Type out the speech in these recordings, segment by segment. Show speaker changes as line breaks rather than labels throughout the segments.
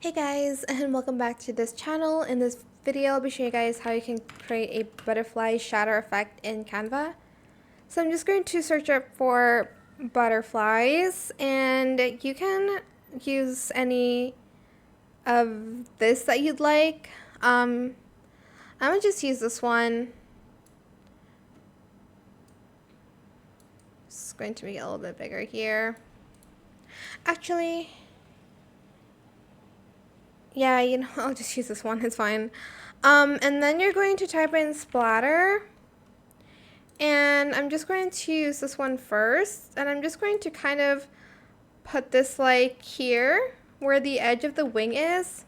Hey guys, and welcome back to this channel. In this video, I'll be showing you guys how you can create a butterfly shatter effect in Canva. So I'm just going to search up for butterflies, and you can use any of this that you'd like. I'm gonna just use this one. Just going to make it a little bit bigger here. Actually, yeah, I'll just use this one, it's fine. And then you're going to type in splatter. And I'm just going to use this one first. And I'm just going to kind of put this like here, where the edge of the wing is.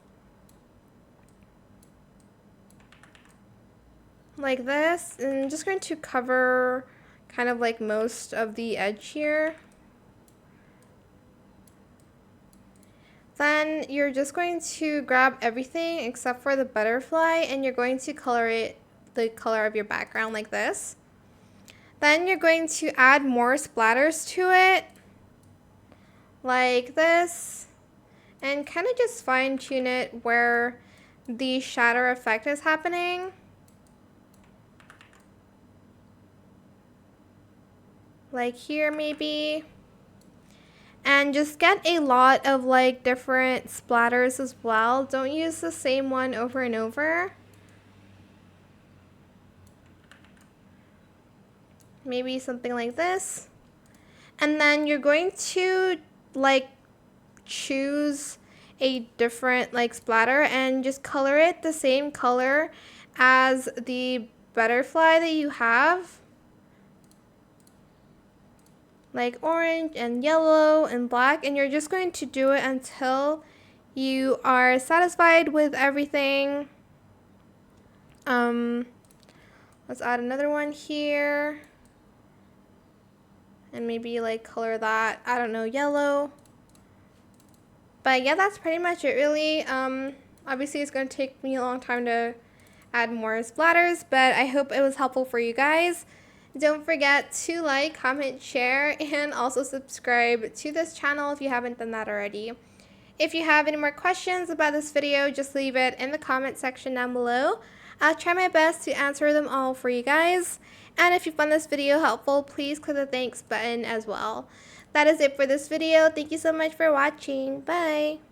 Like this. And I'm just going to cover kind of like most of the edge here. Then you're just going to grab everything except for the butterfly, and you're going to color it the color of your background like this. Then you're going to add more splatters to it, like this, and kind of just fine tune it where the shatter effect is happening. Like here maybe. And just get a lot of like different splatters as well. Don't use the same one over and over. Maybe something like this. And then you're going to like choose a different like splatter and just color it the same color as the butterfly that you have. Like orange and yellow and black, and you're just going to do it until you are satisfied with everything. Let's add another one here, and maybe like color that, I don't know, yellow. But yeah, that's pretty much it really. Obviously it's going to take me a long time to add more splatters, but I hope it was helpful for you guys. Don't forget to like, comment, share, and also subscribe to this channel if you haven't done that already. If you have any more questions about this video, just leave it in the comment section down below. I'll try my best to answer them all for you guys. And if you found this video helpful, please click the thanks button as well. That is it for this video. Thank you so much for watching. Bye!